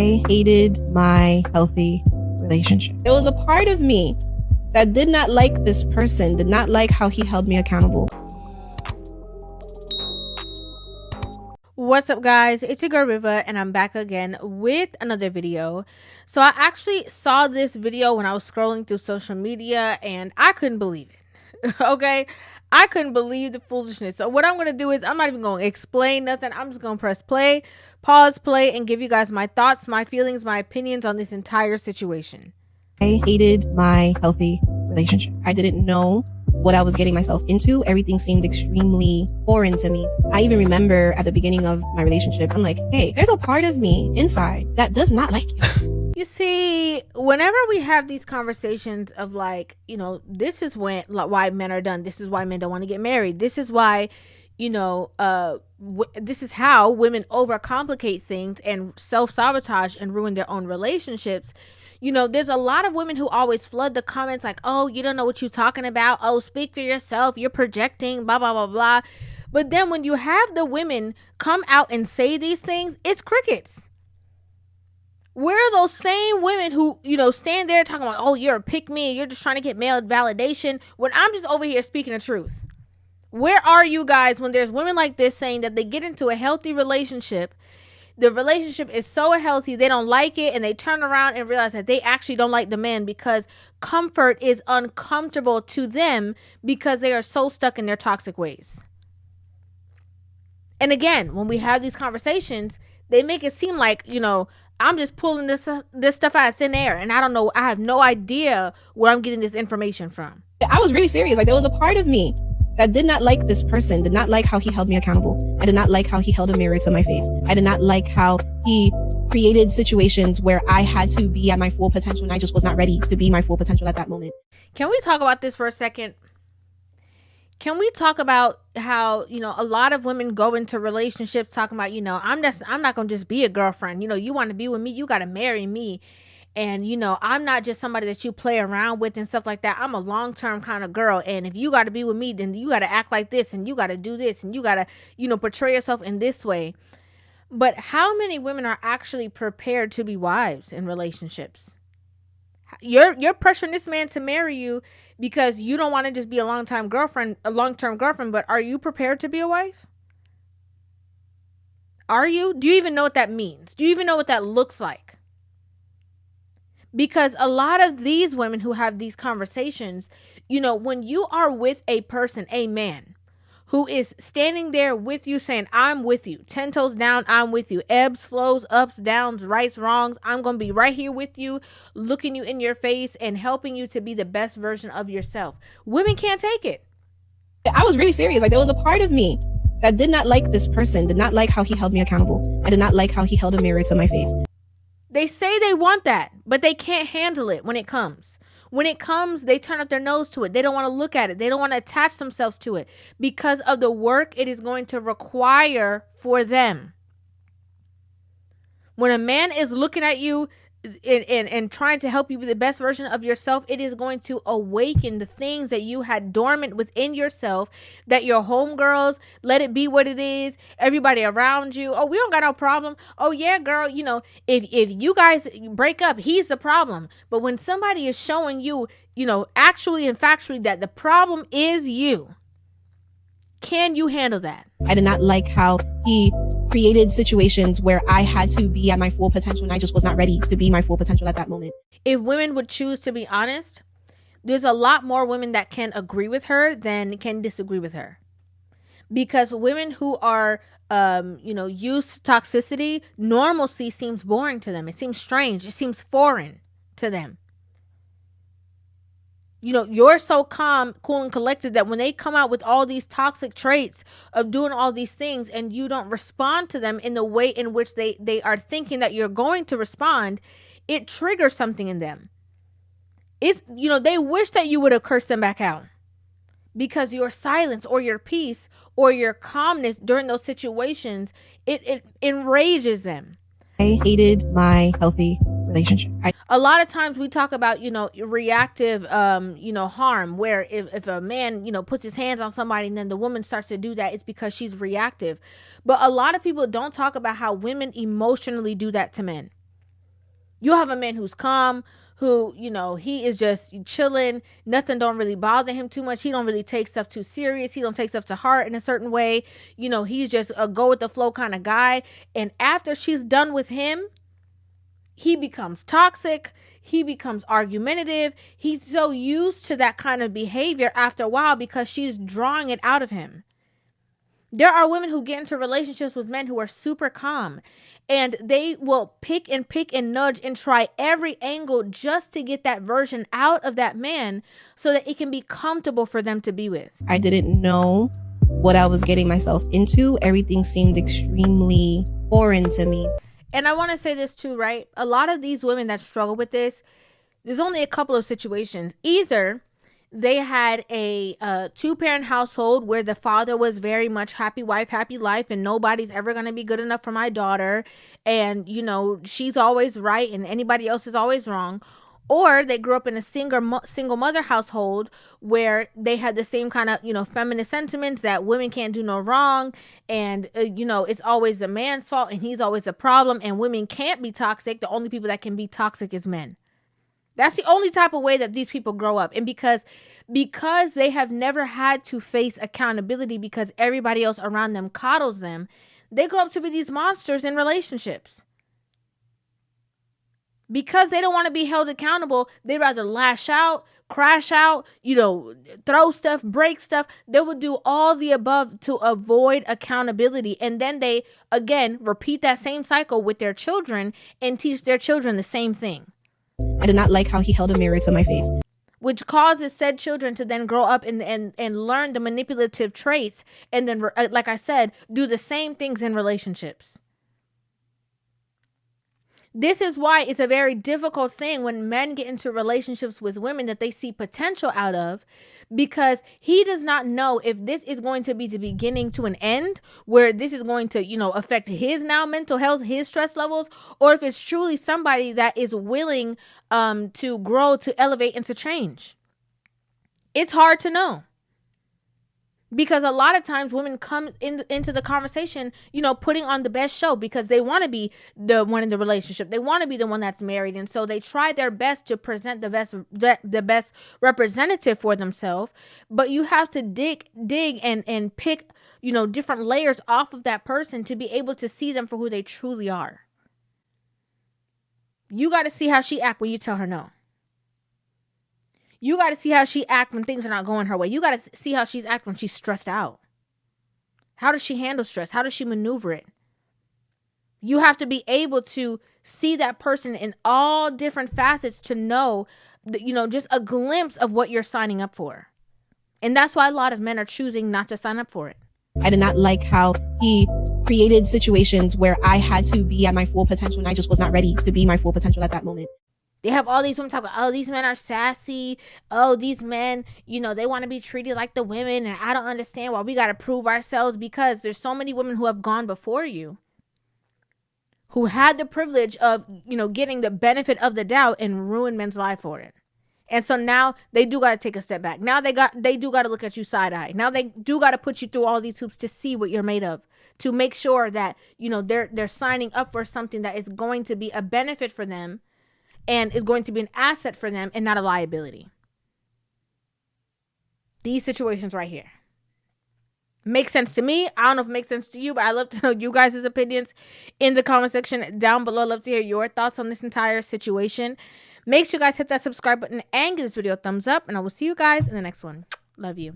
I hated my healthy relationship. There was a part of me that did not like this person, did not like how he held me accountable. What's up, guys? It's your girl Rivah, and I'm back again with another video. So I actually saw this video when I was scrolling through social media, and I couldn't believe it. Okay, I couldn't believe the foolishness. So what I'm gonna do is I'm not even gonna explain nothing. I'm just gonna press play, pause, play, and give you guys my thoughts, my feelings, my opinions on this entire situation. I hated my healthy relationship. I didn't know what I was getting myself into. Everything seemed extremely foreign to me. I even remember at the beginning of my relationship, I'm like, hey, there's a part of me inside that does not like you. You see, whenever we have these conversations of like, this is why men are done. This is why men don't want to get married. This is why, this is how women overcomplicate things and self-sabotage and ruin their own relationships. There's a lot of women who always flood the comments like, oh, you don't know what you're talking about. Oh, speak for yourself. You're projecting, blah, blah, blah, blah. But then when you have the women come out and say these things, it's crickets. Where are those same women who, stand there talking about, oh, you're a pick-me, you're just trying to get male validation, when I'm just over here speaking the truth? Where are you guys when there's women like this saying that they get into a healthy relationship, the relationship is so healthy, they don't like it, and they turn around and realize that they actually don't like the man because comfort is uncomfortable to them because they are so stuck in their toxic ways? And again, when we have these conversations, they make it seem like, I'm just pulling this stuff out of thin air, and I don't know, I have no idea where I'm getting this information from. I was really serious. Like, there was a part of me that did not like this person, did not like how he held me accountable. I did not like how he held a mirror to my face. I did not like how he created situations where I had to be at my full potential, and I just was not ready to be my full potential at that moment. Can we talk about this for a second? Can we talk about how, a lot of women go into relationships talking about, I'm not going to just be a girlfriend. You want to be with me, you got to marry me. And, I'm not just somebody that you play around with and stuff like that. I'm a long-term kind of girl. And if you got to be with me, then you got to act like this, and you got to do this, and you got to, portray yourself in this way. But how many women are actually prepared to be wives in relationships? You're pressuring this man to marry you because you don't want to just be a long-term girlfriend, but are you prepared to be a wife? Are you? Do you even know what that means? Do you even know what that looks like? Because a lot of these women who have these conversations, when you are with a person, a man, who is standing there with you saying, I'm with you, 10 toes down, I'm with you, ebbs, flows, ups, downs, rights, wrongs, I'm going to be right here with you, looking you in your face and helping you to be the best version of yourself. Women can't take it. I was really serious. Like, there was a part of me that did not like this person, did not like how he held me accountable. I did not like how he held a mirror to my face. They say they want that, but they can't handle it when it comes. When it comes, they turn up their nose to it. They don't want to look at it. They don't want to attach themselves to it because of the work it is going to require for them. When a man is looking at you and trying to help you be the best version of yourself, it is going to awaken the things that you had dormant within yourself, that your homegirls, let it be what it is, everybody around you, oh, we don't got no problem, oh yeah, girl, if you guys break up, he's the problem. But when somebody is showing you, actually and factually that the problem is you, can you handle that? I did not like how he created situations where I had to be at my full potential, and I just was not ready to be my full potential at that moment. If women would choose to be honest, there's a lot more women that can agree with her than can disagree with her. Because women who are, used to toxicity, normalcy seems boring to them. It seems strange. It seems foreign to them. You're so calm, cool, and collected that when they come out with all these toxic traits of doing all these things and you don't respond to them in the way in which they are thinking that you're going to respond, it triggers something in them. It's, they wish that you would have cursed them back out because your silence or your peace or your calmness during those situations, it enrages them. I hated my healthy relationship. A lot of times we talk about, reactive, harm, where if a man, puts his hands on somebody and then the woman starts to do that, it's because she's reactive. But a lot of people don't talk about how women emotionally do that to men. You have a man who's calm, who, he is just chilling. Nothing don't really bother him too much. He don't really take stuff too serious. He don't take stuff to heart in a certain way. He's just a go with the flow kind of guy. And after she's done with him, he becomes toxic. He becomes argumentative. He's so used to that kind of behavior after a while because she's drawing it out of him. There are women who get into relationships with men who are super calm, and they will pick and nudge and try every angle just to get that version out of that man so that it can be comfortable for them to be with. I didn't know what I was getting myself into. Everything seemed extremely foreign to me. And I want to say this too, right? A lot of these women that struggle with this, there's only a couple of situations. Either they had a two-parent household where the father was very much happy wife, happy life, and nobody's ever going to be good enough for my daughter. And, she's always right and anybody else is always wrong. Or they grew up in a single mother household where they had the same kind of, feminist sentiments that women can't do no wrong. And, it's always the man's fault and he's always the problem. And women can't be toxic. The only people that can be toxic is men. That's the only type of way that these people grow up. And because they have never had to face accountability because everybody else around them coddles them, they grow up to be these monsters in relationships. Because they don't want to be held accountable, they rather lash out, crash out, throw stuff, break stuff. They will do all the above to avoid accountability. And then they, again, repeat that same cycle with their children and teach their children the same thing. I did not like how he held a mirror to my face, which causes said children to then grow up and learn the manipulative traits. And then, like I said, do the same things in relationships. This is why it's a very difficult thing when men get into relationships with women that they see potential out of, because he does not know if this is going to be the beginning to an end where this is going to, affect his now mental health, his stress levels, or if it's truly somebody that is willing to grow, to elevate, and to change. It's hard to know. Because a lot of times women come into the conversation, putting on the best show because they want to be the one in the relationship. They want to be the one that's married. And so they try their best to present the best representative for themselves. But you have to dig and pick, different layers off of that person to be able to see them for who they truly are. You got to see how she acts when you tell her no. You got to see how she acts when things are not going her way. You got to see how she's acting when she's stressed out. How does she handle stress? How does she maneuver it? You have to be able to see that person in all different facets to know, that, just a glimpse of what you're signing up for. And that's why a lot of men are choosing not to sign up for it. I did not like how he created situations where I had to be at my full potential and I just was not ready to be my full potential at that moment. They have all these women talk about, oh, these men are sassy. Oh, these men, they want to be treated like the women. And I don't understand why we got to prove ourselves, because there's so many women who have gone before you who had the privilege of, getting the benefit of the doubt and ruin men's life for it. And so now they do got to take a step back. Now they do got to look at you side eye. Now they do got to put you through all these hoops to see what you're made of, to make sure that, they're signing up for something that is going to be a benefit for them and is going to be an asset for them and not a liability. These situations right here make sense to me. I don't know if it makes sense to you, but I'd love to know you guys' opinions in the comment section down below. I'd love to hear your thoughts on this entire situation. Make sure you guys hit that subscribe button and give this video a thumbs up, and I will see you guys in the next one. Love you.